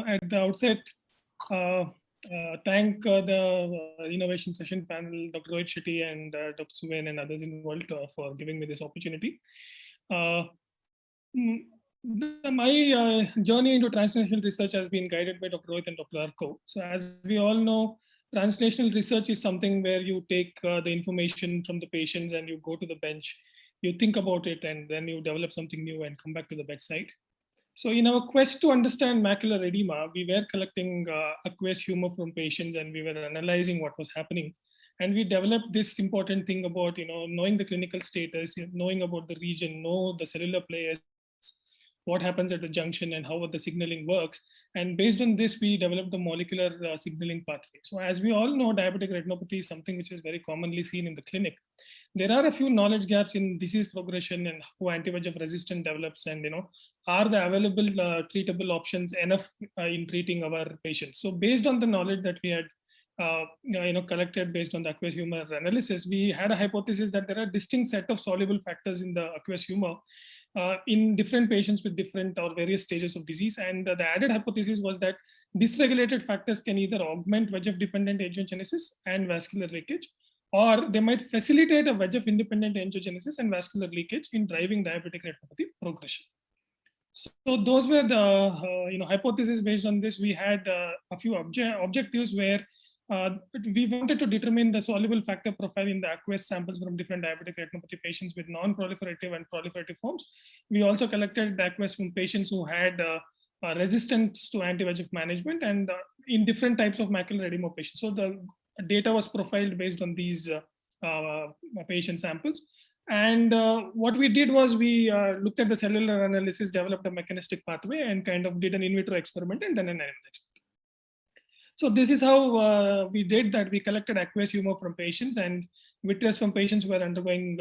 at the outset, thank the innovation session panel, Dr. Rohit Shetty and Dr. Suven and others involved for giving me this opportunity. My journey into translational research has been guided by Dr. Rohit and Dr. Arko. So as we all know, translational research is something where you take the information from the patients and you go to the bench, you think about it, and then you develop something new and come back to the bedside. So in our quest to understand macular edema, we were collecting aqueous humor from patients and we were analyzing what was happening. And we developed this important thing about, knowing the clinical status, knowing about the region, know the cellular players, what happens at the junction and how the signaling works. And based on this, we developed the molecular signaling pathway. So as we all know, diabetic retinopathy is something which is very commonly seen in the clinic. There are a few knowledge gaps in disease progression and how anti-VEGF resistance develops, and are the available treatable options enough in treating our patients. So based on the knowledge that we had collected based on the aqueous humor analysis, we had a hypothesis that there are distinct set of soluble factors in the aqueous humor in different patients with different or various stages of disease. And the added hypothesis was that dysregulated factors can either augment VEGF-dependent angiogenesis and vascular leakage, or they might facilitate a VEGF-independent angiogenesis and vascular leakage in driving diabetic retinopathy progression. So those were the hypotheses. Based on this, we had a few objectives where we wanted to determine the soluble factor profile in the aqueous samples from different diabetic retinopathy patients with non-proliferative and proliferative forms. We also collected the aqueous from patients who had resistance to anti-VEGF management and in different types of macular edema patients. So the data was profiled based on these patient samples. And what we did was we looked at the cellular analysis, developed a mechanistic pathway, and kind of did an in vitro experiment and then an animal experiment. So this is how we did that. We collected aqueous humor from patients and vitreous from patients who were undergoing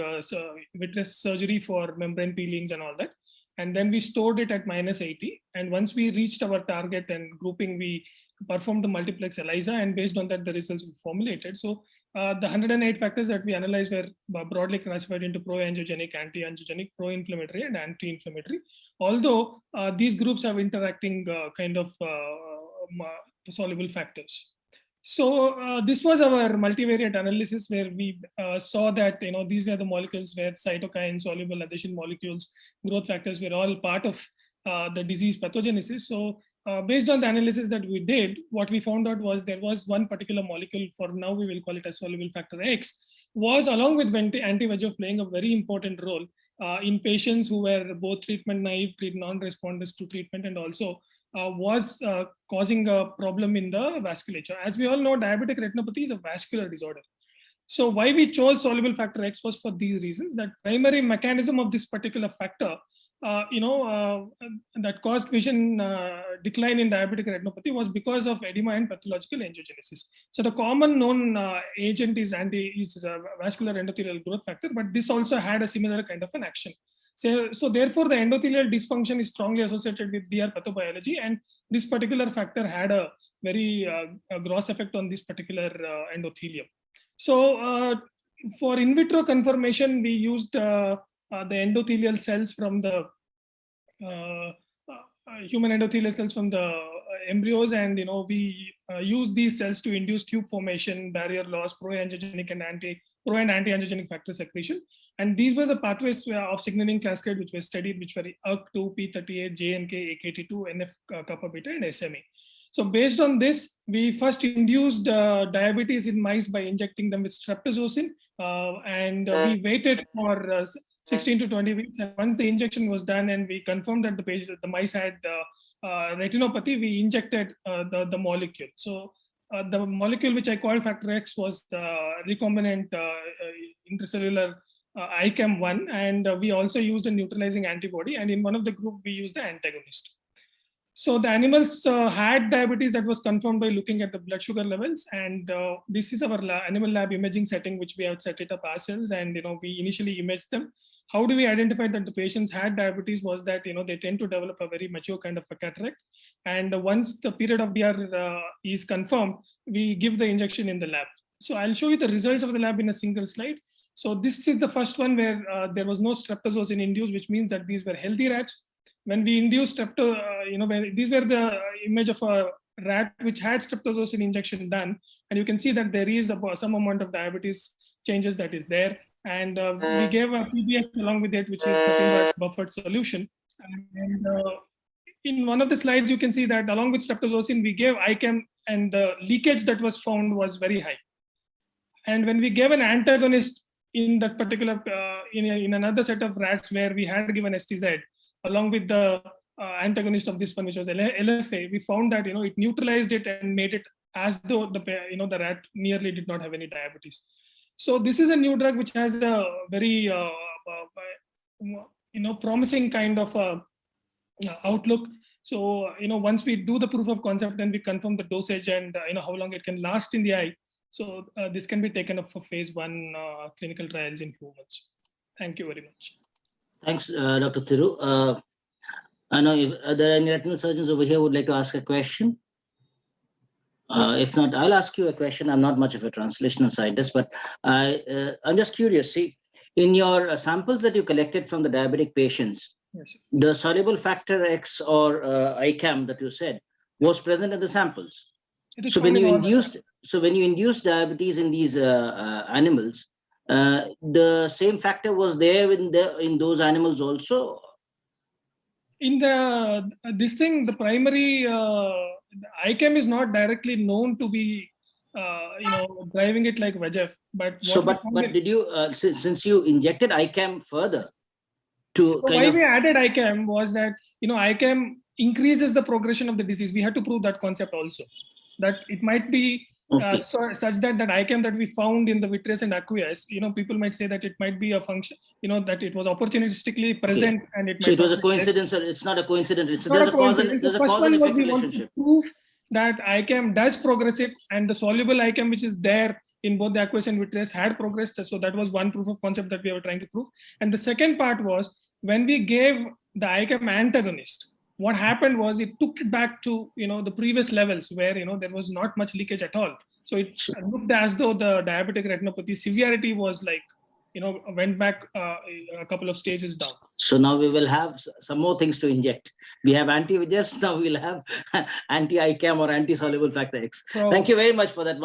vitreous surgery for membrane peelings and all that. And then we stored it at -80. And once we reached our target and grouping, we performed the multiplex ELISA, and based on that, the results were formulated. So the 108 factors that we analyzed were broadly classified into pro-angiogenic, anti-angiogenic, pro-inflammatory, and anti-inflammatory. Although these groups have interacting kind of soluble factors. So this was our multivariate analysis where we saw that these were the molecules where cytokines, soluble adhesion molecules, growth factors were all part of the disease pathogenesis. So based on the analysis that we did, what we found out was there was one particular molecule, for now we will call it as soluble factor X, was along with anti-VEGF playing a very important role in patients who were both treatment naive, non-responders to treatment, and also was causing a problem in the vasculature. As we all know, diabetic retinopathy is a vascular disorder. So why we chose soluble factor X was for these reasons. That primary mechanism of this particular factor that caused vision decline in diabetic retinopathy was because of edema and pathological angiogenesis. So the common known agent is vascular endothelial growth factor, but this also had a similar kind of an action. So therefore, the endothelial dysfunction is strongly associated with DR pathobiology, and this particular factor had a very gross effect on this particular endothelium. So for in vitro confirmation, we used the endothelial cells from the human endothelial cells from the embryos, and we use these cells to induce tube formation, barrier loss, pro-angiogenic and anti-angiogenic factor secretion. And these were the pathways of signaling cascade which were studied, which were AIOC2, P38, JNK, AKT2, NF kappa beta, and SMA. So based on this, we first induced diabetes in mice by injecting them with streptozocin, and we waited for 16 to 20 weeks. And once the injection was done and we confirmed that the mice had retinopathy, we injected the molecule. So the molecule which I called factor X was the recombinant intracellular ICAM1, and we also used a neutralizing antibody, and in one of the group we used the antagonist. So the animals had diabetes that was confirmed by looking at the blood sugar levels, and this is our animal lab imaging setting which we have set it up ourselves, and we initially imaged them. How do we identify that the patients had diabetes was that they tend to develop a very mature kind of a cataract, and once the period of DR is confirmed, we give the injection in the lab. So I'll show you the results of the lab in a single slide. So this is the first one where there was no streptozocin induced, which means that these were healthy rats. when we induced these were the image of a rat which had streptozotocin injection done, and you can see that there is some amount of diabetes changes that is there. And we gave a PBS along with it, which is nothing but buffered solution. And in one of the slides, you can see that along with streptozotocin, we gave ICAM, and the leakage that was found was very high. And when we gave an antagonist in that particular, in another set of rats where we had given STZ, along with the antagonist of this one, which was LFA, we found that it neutralized it and made it as though the rat nearly did not have any diabetes. So this is a new drug which has a very promising kind of outlook. So once we do the proof of concept and we confirm the dosage and how long it can last in the eye, so this can be taken up for phase 1 clinical trials in humans. Thank you very much. Thanks, Dr. Thiru. I know if are there any retinal surgeons over here who would like to ask a question? If not, I'll ask you a question. I'm not much of a translational scientist, but I'm just curious. See, in your samples that you collected from the diabetic patients, yes, the soluble factor X or ICAM that you said was present in the samples. So when you induced diabetes in these animals, the same factor was there in those animals also. In the primary ICAM is not directly known to be driving it like VEGF. But did you since you injected ICAM further to why we added ICAM was that ICAM increases the progression of the disease. We had to prove that concept also, that it might be such that ICAM that we found in the vitreous and aqueous, people might say that it might be a function, that it was opportunistically present, and it. So it was a coincidence. It's not a coincidence. There's a cause and effect relationship. Proof that ICAM does progress it, and the soluble ICAM which is there in both the aqueous and vitreous had progressed. So that was one proof of concept that we were trying to prove. And the second part was when we gave the ICAM antagonist, what happened was it took it back to the previous levels where there was not much leakage at all. So it looked as though the diabetic retinopathy severity was like went back a couple of stages down. So now we will have some more things to inject. We have anti-VEGFs, now we'll have anti-ICAM or anti-soluble factor X. Thank you very much for that.